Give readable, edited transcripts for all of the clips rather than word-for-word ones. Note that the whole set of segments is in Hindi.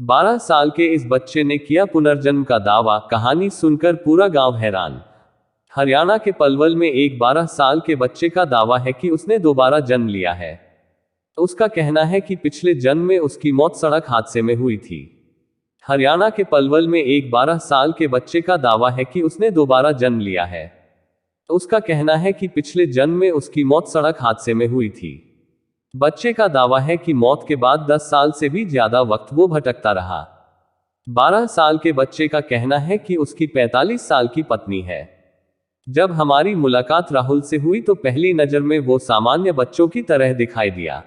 12 साल के इस बच्चे ने किया पुनर्जन्म का दावा, कहानी सुनकर पूरा गांव हैरान। हरियाणा के पलवल में एक 12 साल के बच्चे का दावा है कि उसने दोबारा जन्म लिया है। उसका कहना है कि पिछले जन्म में उसकी मौत सड़क हादसे में हुई थी। हरियाणा के पलवल में एक 12 साल के बच्चे का दावा है कि उसने दोबारा जन्म लिया है। उसका कहना है कि पिछले जन्म में उसकी मौत सड़क हादसे में हुई थी। बच्चे का दावा है कि मौत के बाद 10 साल से भी ज्यादा वक्त वो भटकता रहा। 12 साल के बच्चे का कहना है कि उसकी 45 साल की पत्नी है। जब हमारी मुलाकात राहुल से हुई तो पहली नजर में वो सामान्य बच्चों की तरह दिखाई दिया।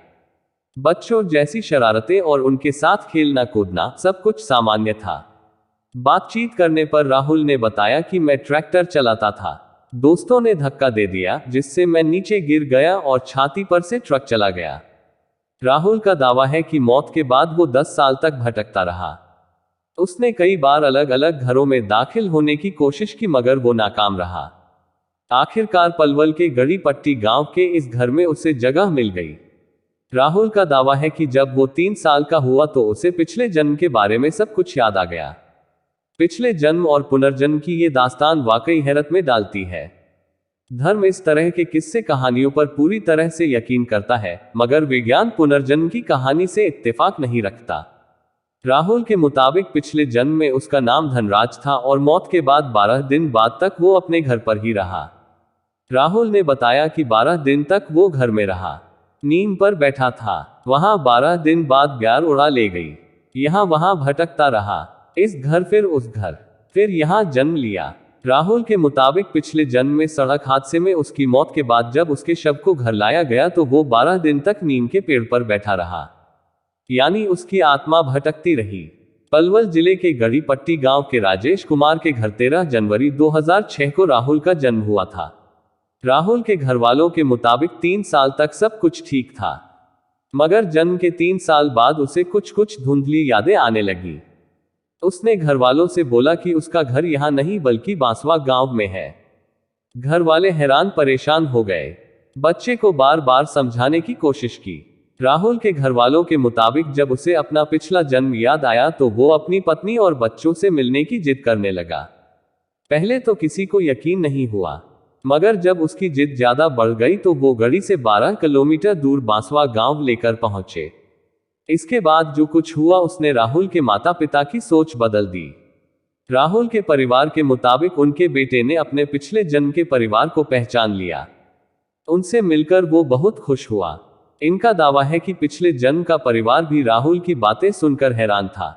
बच्चों जैसी शरारतें और उनके साथ खेलना कूदना सब कुछ सामान्य था। बातचीत करने पर राहुल ने बताया कि मैं ट्रैक्टर चलाता था। दोस्तों ने धक्का दे दिया जिससे मैं नीचे गिर गया और छाती पर से ट्रक चला गया। राहुल का दावा है कि मौत के बाद वो 10 साल तक भटकता रहा। उसने कई बार अलग अलग घरों में दाखिल होने की कोशिश की मगर वो नाकाम रहा। आखिरकार पलवल के गड़ी पट्टी गांव के इस घर में उसे जगह मिल गई। राहुल का दावा है कि जब वो 3 साल का हुआ तो उसे पिछले जन्म के बारे में सब कुछ याद आ गया। पिछले जन्म और पुनर्जन्म की ये दास्तान वाकई हैरत में डालती है। धर्म इस तरह के किस्से कहानियों पर पूरी तरह से यकीन करता है, मगर विज्ञान पुनर्जन्म की कहानी से इत्तेफाक नहीं रखता। राहुल के मुताबिक पिछले जन्म में उसका नाम धनराज था और मौत के बाद 12 दिन बाद तक वो अपने घर पर ही रहा। राहुल ने बताया कि 12 दिन तक वो घर में रहा, नीम पर बैठा था। वहां 12 दिन बाद ब्यार उड़ा ले गई। यहां वहां भटकता रहा, इस घर फिर उस घर, फिर यहां जन्म लिया। राहुल के मुताबिक पिछले जन्म में सड़क हादसे में उसकी मौत के बाद जब उसके शव को घर लाया गया तो वो 12 दिन तक नीम के पेड़ पर बैठा रहा, यानी उसकी आत्मा भटकती रही। पलवल जिले के गढ़ी पट्टी गांव के राजेश कुमार के घर 13 जनवरी 2006 को राहुल का जन्म हुआ था। राहुल के घर वालों के मुताबिक 3 साल तक सब कुछ ठीक था, मगर जन्म के 3 साल बाद उसे कुछ कुछ धुंधली यादें आने लगी। उसने घर वालों से बोला कि उसका घर यहां नहीं बल्कि बांसवा गांव में है। घर वाले हैरान परेशान हो गए। बच्चे को बार बार समझाने की कोशिश की। राहुल के घर वालों के मुताबिक जब उसे अपना पिछला जन्म याद आया तो वो अपनी पत्नी और बच्चों से मिलने की जिद करने लगा। पहले तो किसी को यकीन नहीं हुआ, मगर जब उसकी जिद ज्यादा बढ़ गई तो वो गढ़ी से 12 किलोमीटर दूर बांसवा गांव लेकर पहुंचे। इसके बाद जो कुछ हुआ उसने राहुल के माता पिता की सोच बदल दी। राहुल के परिवार के मुताबिक उनके बेटे ने अपने पिछले जन्म के परिवार को पहचान लिया। उनसे मिलकर वो बहुत खुश हुआ। इनका दावा है कि पिछले जन्म का परिवार भी राहुल की बातें सुनकर हैरान था।